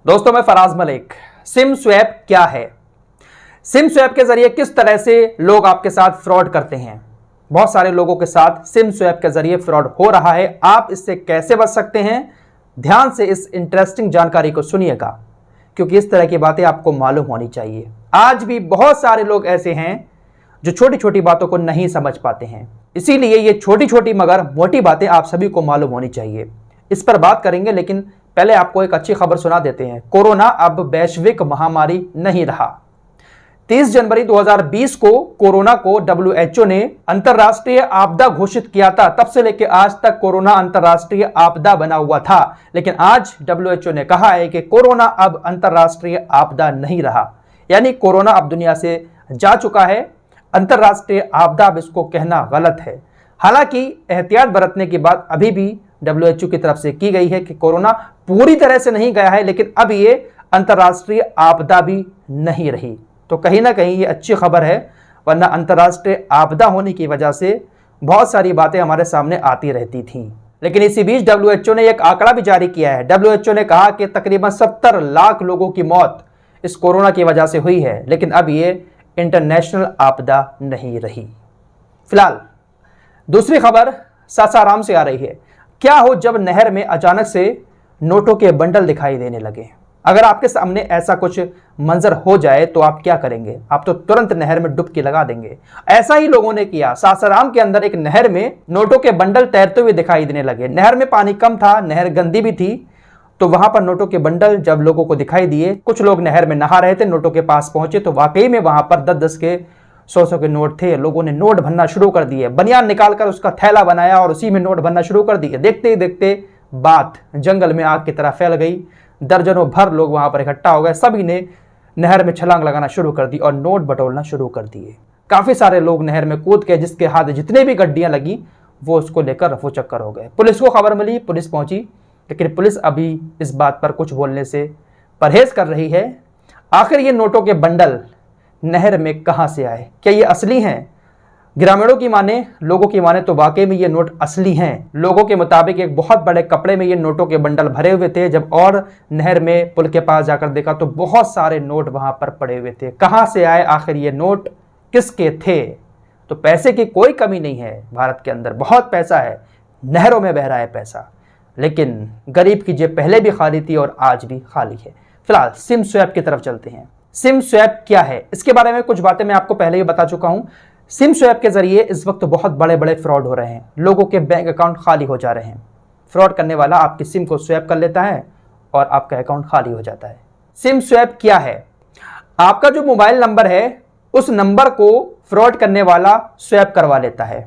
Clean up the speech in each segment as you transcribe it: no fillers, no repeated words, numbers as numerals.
दोस्तों मैं Faraz Malik. SIM swap क्या है? सिम स्वैप के जरिए किस तरह से लोग आपके साथ फ्रॉड करते हैं? बहुत सारे लोगों के साथ सिम स्वैप के जरिए फ्रॉड हो रहा है। आप इससे कैसे बच सकते हैं? ध्यान से इस इंटरेस्टिंग जानकारी को सुनिएगा, क्योंकि इस तरह की बातें आपको मालूम होनी चाहिए। आज भी बहुत सारे लोग ऐसे हैं जो छोटी छोटी बातों को नहीं समझ पाते हैं, इसीलिए ये छोटी छोटी मगर मोटी बातें आप सभी को मालूम होनी चाहिए। इस पर बात करेंगे, लेकिन पहले आपको एक अच्छी खबर सुना देते हैं। कोरोना अब वैश्विक महामारी नहीं रहा। 30 जनवरी 2020 को कोरोना को WHO ने अंतर्राष्ट्रीय आपदा घोषित किया था। तब से लेकर आज तक कोरोना अंतर्राष्ट्रीय आपदा बना हुआ था, लेकिन आज WHO ने कहा है कि कोरोना अब अंतर्राष्ट्रीय आपदा नहीं रहा, यानी कोरोना अब दुनिया से जा चुका है। अंतर्राष्ट्रीय आपदा अब इसको कहना गलत है। हालांकि एहतियात बरतने की बात अभी भी WHO की तरफ से की गई है कि कोरोना पूरी तरह से नहीं गया है, लेकिन अब ये अंतर्राष्ट्रीय आपदा भी नहीं रही। तो कहीं ना कहीं ये अच्छी खबर है, वरना अंतर्राष्ट्रीय आपदा होने की वजह से बहुत सारी बातें हमारे सामने आती रहती थीं। लेकिन इसी बीच WHO ने एक आंकड़ा भी जारी किया है। WHO ने कहा कि तकरीबन 70 लाख लोगों की मौत इस कोरोना की वजह से हुई है, लेकिन अब ये इंटरनेशनल आपदा नहीं रही। फिलहाल दूसरी खबर सासाराम से आ रही है। क्या हो जब नहर में अचानक से नोटों के बंडल दिखाई देने लगे? अगर आपके सामने ऐसा कुछ मंजर हो जाए तो आप क्या करेंगे? आप तो तुरंत नहर में डुबकी लगा देंगे। ऐसा ही लोगों ने किया। सासाराम के अंदर एक नहर में नोटों के बंडल तैरते हुए दिखाई देने लगे। नहर में पानी कम था, नहर गंदी भी थी, तो वहां पर नोटों के बंडल जब लोगों को दिखाई दिए, कुछ लोग नहर में नहा रहे थे, नोटों के पास पहुंचे तो वाकई में वहां पर 10-10 के 100-100 के नोट थे। लोगों ने नोट भरना शुरू कर दिए, बनियान निकालकर उसका थैला बनाया और उसी में नोट भरना शुरू कर दिए। देखते ही देखते बात जंगल में आग की तरह फैल गई। दर्जनों भर लोग वहां पर इकट्ठा हो गए। सभी ने नहर में छलांग लगाना शुरू कर दी और नोट बटोरना शुरू कर दिए। काफी सारे लोग नहर में कूद के, जिसके हाथ जितने भी गड्डियां लगी वो उसको लेकर रफू चक्कर हो गए। पुलिस को खबर मिली, पुलिस पहुंची, लेकिन पुलिस अभी इस बात पर कुछ बोलने से परहेज कर रही है। आखिर ये नोटों के बंडल नहर में कहां से आए? क्या ये असली हैं? ग्रामीणों की माने, लोगों की माने तो वाकई में ये नोट असली हैं। लोगों के मुताबिक एक बहुत बड़े कपड़े में ये नोटों के बंडल भरे हुए थे। जब और नहर में पुल के पास जाकर देखा तो बहुत सारे नोट वहां पर पड़े हुए थे। कहां से आए आखिर ये नोट? किसके थे? तो पैसे की कोई कमी नहीं है, भारत के अंदर बहुत पैसा है, नहरों में बह रहा है पैसा, लेकिन गरीब की जेब पहले भी खाली थी और आज भी खाली है। फिलहाल सिम स्वैप की तरफ चलते हैं। सिम स्वैप क्या है, इसके बारे में कुछ बातें मैं आपको पहले ही बता चुका हूं। सिम स्वैप के जरिए इस वक्त बहुत बड़े बड़े फ्रॉड हो रहे हैं। लोगों के बैंक अकाउंट खाली हो जा रहे हैं। फ्रॉड करने वाला आपकी सिम को स्वैप कर लेता है और आपका अकाउंट खाली हो जाता है। सिम स्वैप क्या है? आपका जो मोबाइल नंबर है उस नंबर को फ्रॉड करने वाला स्वैप करवा लेता है।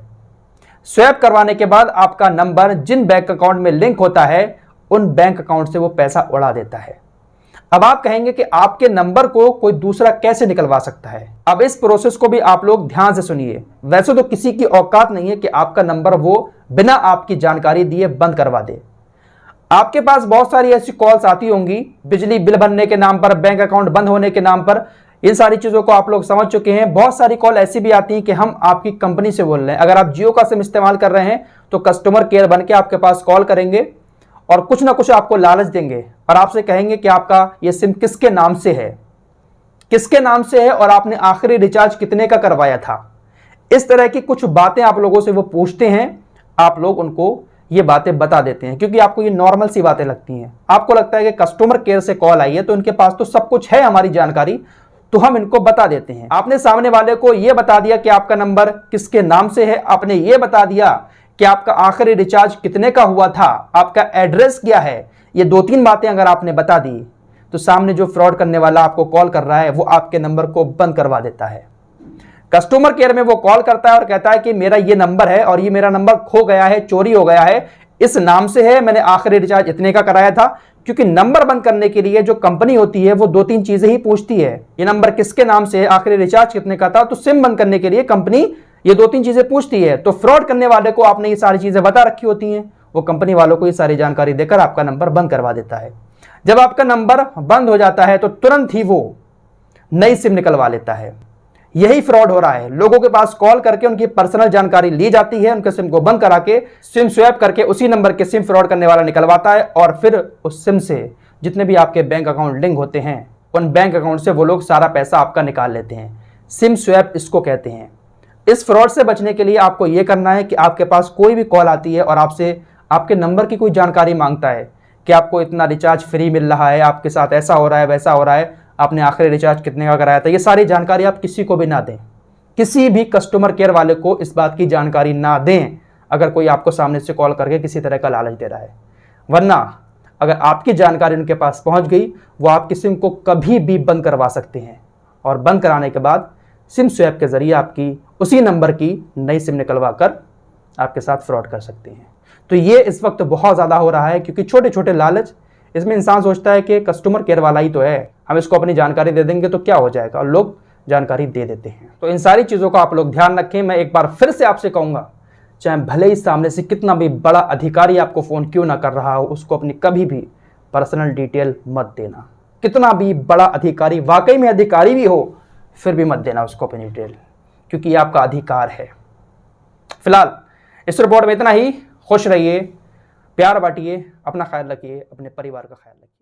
स्वैप करवाने के बाद आपका नंबर जिन बैंक अकाउंट में लिंक होता है उन बैंक अकाउंट से वो पैसा उड़ा देता है। अब आप कहेंगे कि आपके नंबर को कोई दूसरा कैसे निकलवा सकता है? अब इस प्रोसेस को भी आप लोग ध्यान से सुनिए। वैसे तो किसी की औकात नहीं है कि आपका नंबर वो बिना आपकी जानकारी दिए बंद करवा दे। आपके पास बहुत सारी ऐसी कॉल्स आती होंगी, बिजली बिल भरने के नाम पर, बैंक अकाउंट बंद होने के नाम पर। इन सारी चीजों को आप लोग समझ चुके हैं। बहुत सारी कॉल ऐसी भी आती हैं कि हम आपकी कंपनी से बोल रहे हैं। अगर आप जियो का सिम इस्तेमाल कर रहे हैं तो कस्टमर केयर बन के आपके पास कॉल करेंगे और कुछ ना कुछ आपको लालच देंगे और आपसे कहेंगे कि आपका ये सिम किसके नाम से है, किसके नाम से है और आपने आखिरी रिचार्ज कितने का करवाया था। इस तरह की कुछ बातें आप लोगों से वो पूछते हैं। आप लोग उनको ये बातें बता देते हैं, क्योंकि आपको ये नॉर्मल सी बातें लगती हैं। आपको लगता है कि कस्टमर केयर से कॉल आई है तो इनके पास तो सब कुछ है हमारी जानकारी, तो हम इनको बता देते हैं। आपने सामने वाले को यह बता दिया कि आपका नंबर किसके नाम से है, आपने ये बता दिया कि आपका आखिरी रिचार्ज कितने का हुआ था, आपका एड्रेस क्या है। ये 2-3 बातें अगर आपने बता दी तो सामने जो फ्रॉड करने वाला आपको कॉल कर रहा है वो आपके नंबर को बंद करवा देता है। कस्टमर केयर में वो कॉल करता है और कहता है कि मेरा ये नंबर है और ये मेरा नंबर खो गया है, चोरी हो गया है, इस नाम से है, मैंने आखिरी रिचार्ज इतने का कराया था। क्योंकि नंबर बंद करने के लिए जो कंपनी होती है वो 2-3 चीजें ही पूछती है। ये नंबर किसके नाम से है, आखिरी रिचार्ज कितने का था। तो सिम बंद करने के लिए कंपनी ये 2-3 चीजें पूछती है। तो फ्रॉड करने वाले को आपने ये सारी चीजें बता रखी होती हैं, वो कंपनी वालों को ये सारी जानकारी देकर आपका नंबर बंद करवा देता है। जब आपका नंबर बंद हो जाता है तो तुरंत ही वो नई सिम निकलवा लेता है। यही फ्रॉड हो रहा है। लोगों के पास कॉल करके उनकी पर्सनल जानकारी ली जाती है, उनके सिम को बंद करा के सिम स्वैप करके उसी नंबर के सिम फ्रॉड करने वाला निकलवाता है और फिर उस सिम से जितने भी आपके बैंक अकाउंट लिंक होते हैं उन बैंक अकाउंट से वो लोग सारा पैसा आपका निकाल लेते हैं। सिम स्वैप इसको कहते हैं। इस फ्रॉड से बचने के लिए आपको ये करना है कि आपके पास कोई भी कॉल आती है और आपसे आपके नंबर की कोई जानकारी मांगता है कि आपको इतना रिचार्ज फ्री मिल रहा है, आपके साथ ऐसा हो रहा है, वैसा हो रहा है, आपने आखिरी रिचार्ज कितने का कराया था, ये सारी जानकारी आप किसी को भी ना दें। किसी भी कस्टमर केयर वाले को इस बात की जानकारी ना दें अगर कोई आपको सामने से कॉल करके किसी तरह का लालच दे रहा है, वरना अगर आपकी जानकारी उनके पास पहुंच गई वो आपकी सिम को कभी भी बंद करवा सकते हैं और बंद कराने के बाद सिम स्वैप के जरिए आपकी उसी नंबर की नई सिम निकलवा कर आपके साथ फ्रॉड कर सकते हैं। तो ये इस वक्त बहुत ज़्यादा हो रहा है क्योंकि छोटे छोटे लालच, इसमें इंसान सोचता है कि कस्टमर केयर वाला ही तो है, हम इसको अपनी जानकारी दे देंगे तो क्या हो जाएगा, और लोग जानकारी दे देते हैं। तो इन सारी चीज़ों का आप लोग ध्यान रखें। मैं एक बार फिर से आपसे कहूँगा, चाहे भले ही सामने से कितना भी बड़ा अधिकारी आपको फ़ोन क्यों ना कर रहा हो, उसको अपनी कभी भी पर्सनल डिटेल मत देना। कितना भी बड़ा अधिकारी, वाकई में अधिकारी भी हो, फिर भी मत देना उसको अपनी डिटेल, क्योंकि ये आपका अधिकार है। फिलहाल इस रिपोर्ट में इतना ही। खुश रहिए, प्यार बांटिए, अपना ख्याल रखिए, अपने परिवार का ख्याल रखिए।